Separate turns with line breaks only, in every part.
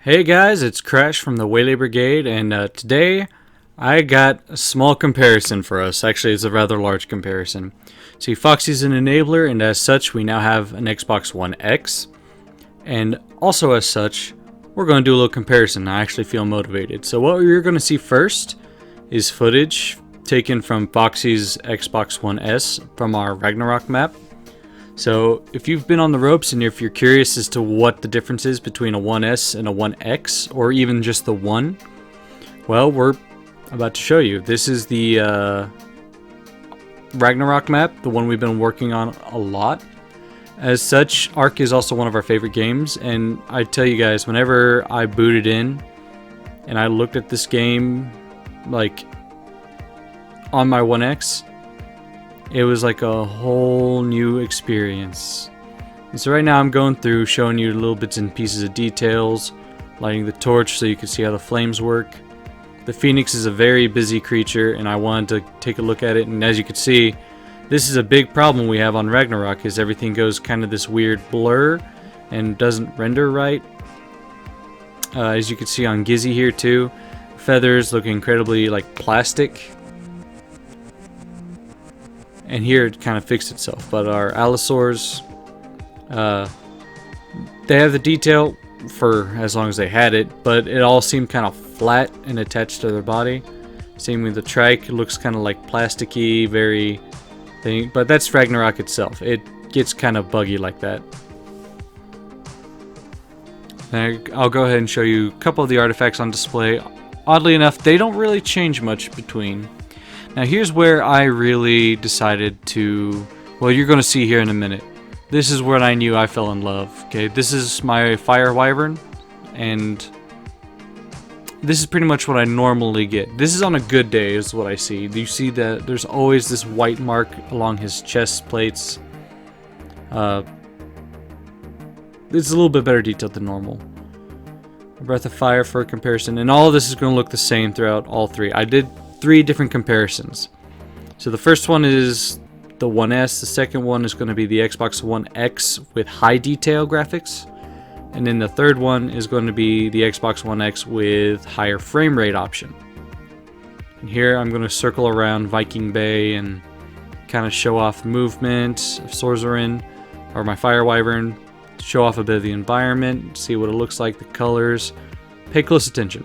Hey guys, it's Crash from the Waylay Brigade, and today I got a small comparison for us. Actually, it's a rather large comparison. See, Foxy's an enabler, and as such, we now have an Xbox One X. And also as such, we're going to do a little comparison. I actually feel motivated. So what you're going to see first is footage taken from Foxy's Xbox One S from our Ragnarok map. So if you've been on the ropes and if you're curious as to what the difference is between a 1S and a 1X, or even just the 1, well, we're about to show you. This is the Ragnarok map, the one we've been working on a lot. As such, ARK is also one of our favorite games, and I tell you guys, whenever I booted in and I looked at this game, like, on my 1X, it was like a whole new experience. And so right now I'm going through showing you little bits and pieces of details, lighting the torch so you can see how the flames work. The Phoenix is a very busy creature, and I wanted to take a look at it, and as you can see, this is a big problem we have on Ragnarok, is everything goes kind of this weird blur and doesn't render right. As you can see on Gizzy here too, feathers look incredibly like plastic. And here it kind of fixed itself. But our Allosaurs, they have the detail for as long as they had it, but it all seemed kind of flat and attached to their body. Same with the trike, it looks kind of like plasticky, very thing, but that's Ragnarok itself. It gets kind of buggy like that. Now, I'll go ahead and show you a couple of the artifacts on display. Oddly enough, they don't really change much between. Now here's where I really decided to, well, you're going to see here in a minute. This is where I knew I fell in love. Okay, this is my fire wyvern, and this is pretty much what I normally get. This is on a good day is what I see. You see that there's always this white mark along his chest plates. It's a little bit better detailed than normal. A breath of fire for a comparison, and all of this is going to look the same throughout all three. I did 3 different comparisons. So the first one is the 1S, the second one is going to be the Xbox One X with high detail graphics, and then the third one is going to be the Xbox One X with higher frame rate option. And here I'm going to circle around Viking Bay and kind of show off movement of Sorcerin, or my Fire Wyvern, show off a bit of the environment, see what it looks like, the colors. Pay close attention.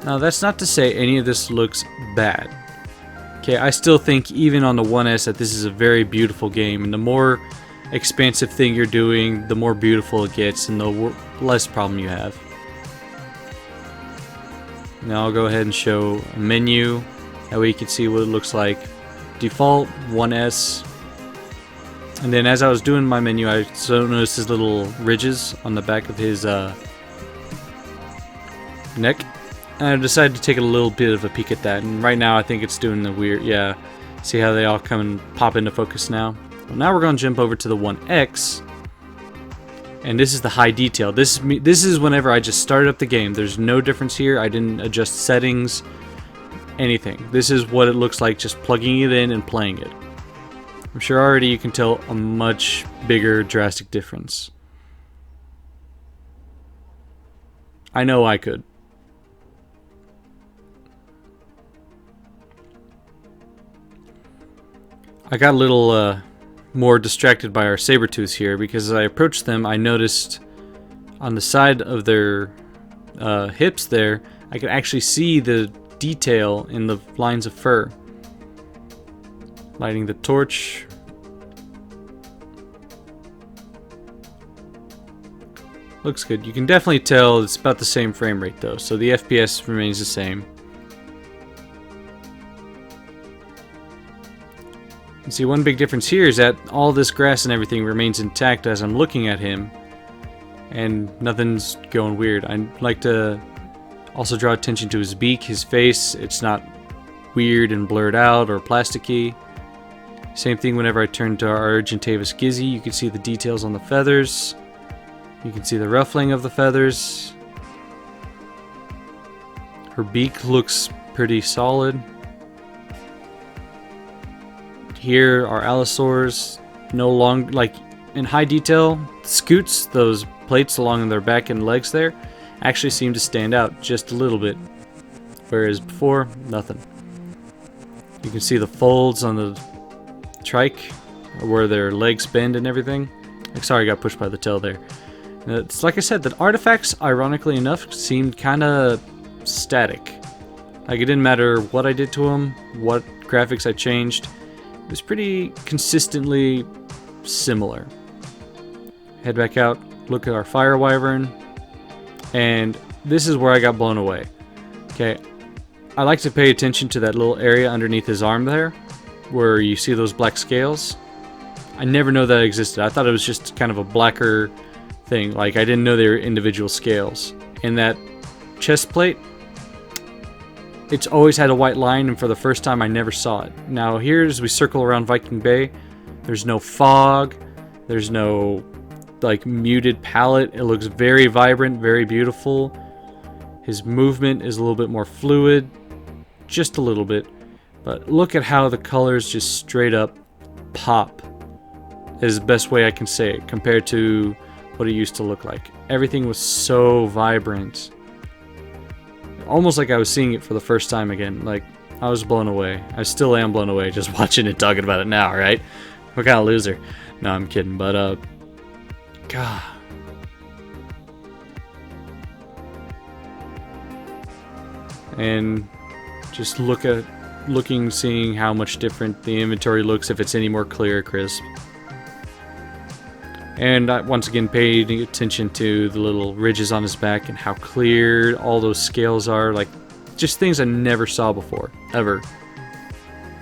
Now that's not to say any of this looks bad. Okay, I still think even on the 1S that this is a very beautiful game, and the more expansive thing you're doing, the more beautiful it gets and the less problem you have. Now I'll go ahead and show a menu, that way you can see what it looks like. Default 1S, and then as I was doing my menu, I noticed his little ridges on the back of his neck. And I decided to take a little bit of a peek at that, and right now I think it's doing the weird, yeah, see how they all come and pop into focus now? Well, now we're going to jump over to the 1X, and this is the high detail. This is whenever I just started up the game. There's no difference here. I didn't adjust settings, anything. This is what it looks like just plugging it in and playing it. I'm sure already you can tell a much bigger drastic difference. I know I could. I got a little more distracted by our saber-tooths here, because as I approached them, I noticed on the side of their hips there, I could actually see the detail in the lines of fur. Lighting the torch. Looks good. You can definitely tell it's about the same frame rate though, so the FPS remains the same. You see, one big difference here is that all this grass and everything remains intact as I'm looking at him, and nothing's going weird. I like to also draw attention to his beak, his face. It's not weird and blurred out or plasticky. Same thing whenever I turn to our Argentavis Gizzy, you can see the details on the feathers. You can see the ruffling of the feathers. Her beak looks pretty solid. Here are allosaurs, no long, like in high detail. Scoots, those plates along their back and legs there, actually seem to stand out just a little bit, whereas before, nothing. You can see the folds on the trike, where their legs bend and everything. Sorry, I got pushed by the tail there. It's like I said, the artifacts, ironically enough, seemed kind of static. Like it didn't matter what I did to them, what graphics I changed. It was pretty consistently similar. Head back out, look at our fire wyvern, and this is where I got blown away. Okay, I like to pay attention to that little area underneath his arm there, where you see those black scales. I never know that existed. I thought it was just kind of a blacker thing. Like I didn't know they were individual scales. And that chest plate, it's always had a white line, and for the first time I never saw it. Now here as we circle around Viking Bay, there's no fog, there's no like muted palette. It looks very vibrant, very beautiful. His movement is a little bit more fluid, just a little bit. But look at how the colors just straight up pop, is the best way I can say it, compared to what it used to look like. Everything was so vibrant. Almost like I was seeing it for the first time again. Like, I was blown away. I still am blown away just watching it, talking about it now, right? What kind of loser? No, I'm kidding, but, God. And just seeing how much different the inventory looks, if it's any more clear or crisp. And I once again paid attention to the little ridges on his back and how clear all those scales are. Like, just things I never saw before, ever.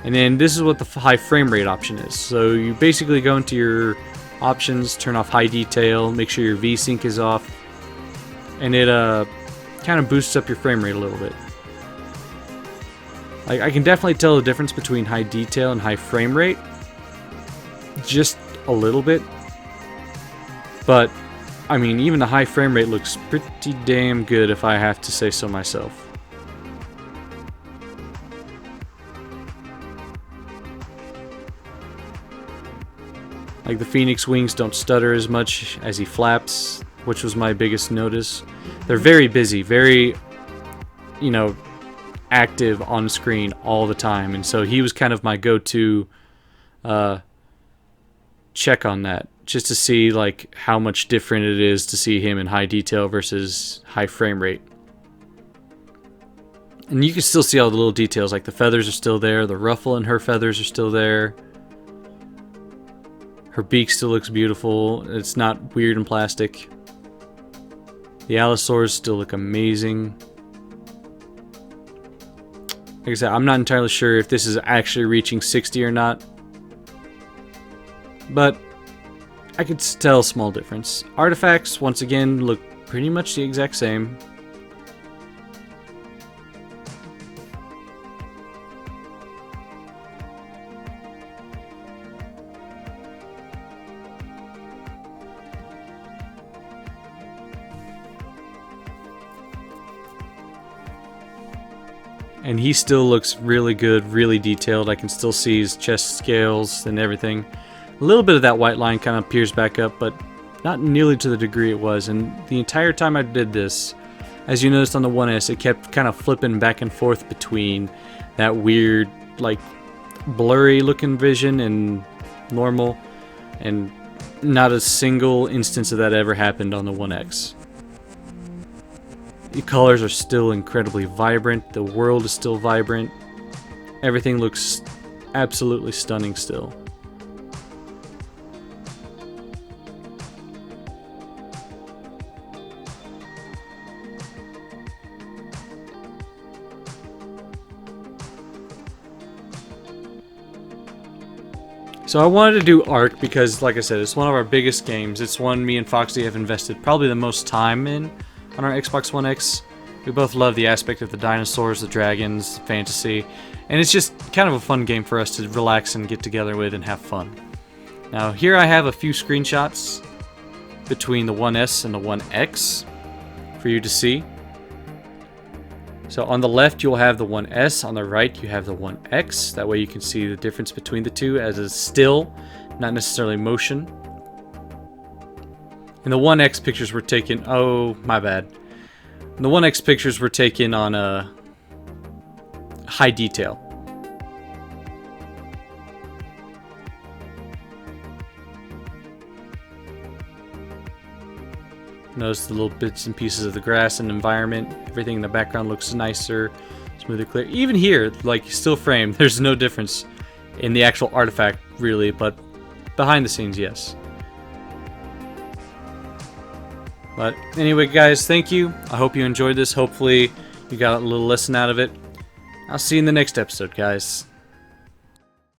And then this is what the high frame rate option is. So you basically go into your options, turn off high detail, make sure your V-Sync is off, and it kind of boosts up your frame rate a little bit. Like, I can definitely tell the difference between high detail and high frame rate, just a little bit. But, I mean, even the high frame rate looks pretty damn good, if I have to say so myself. Like, the Phoenix wings don't stutter as much as he flaps, which was my biggest notice. They're very busy, very, you know, active on screen all the time. And so he was kind of my go-to check on that, just to see like how much different it is to see him in high detail versus high frame rate. And you can still see all the little details, like the feathers are still there, the ruffle in her feathers are still there. Her beak still looks beautiful. It's not weird and plastic. The allosaurs still look amazing. Like I said, I'm not entirely sure if this is actually reaching 60 or not, but I could tell a small difference. Artifacts, once again, look pretty much the exact same. And he still looks really good, really detailed. I can still see his chest scales and everything. A little bit of that white line kind of appears back up, but not nearly to the degree it was. And the entire time I did this, as you noticed on the 1S, it kept kind of flipping back and forth between that weird, like, blurry looking vision and normal. And not a single instance of that ever happened on the 1X. The colors are still incredibly vibrant. The world is still vibrant. Everything looks absolutely stunning still. So I wanted to do ARK because, like I said, it's one of our biggest games. It's one me and Foxy have invested probably the most time in on our Xbox One X. We both love the aspect of the dinosaurs, the dragons, the fantasy, and it's just kind of a fun game for us to relax and get together with and have fun. Now here I have a few screenshots between the 1S and the 1X for you to see. So on the left you'll have the 1S, on the right you have the 1X. That way you can see the difference between the two as a still, not necessarily motion. And the 1X pictures were taken, oh my bad. And the 1X pictures were taken on a high detail. Notice the little bits and pieces of the grass and environment. Everything in the background looks nicer, smoother, clear. Even here, like still framed, there's no difference in the actual artifact really, but behind the scenes, yes. But anyway, guys, thank you. I hope you enjoyed this. Hopefully you got a little lesson out of it. I'll see you in the next episode, guys.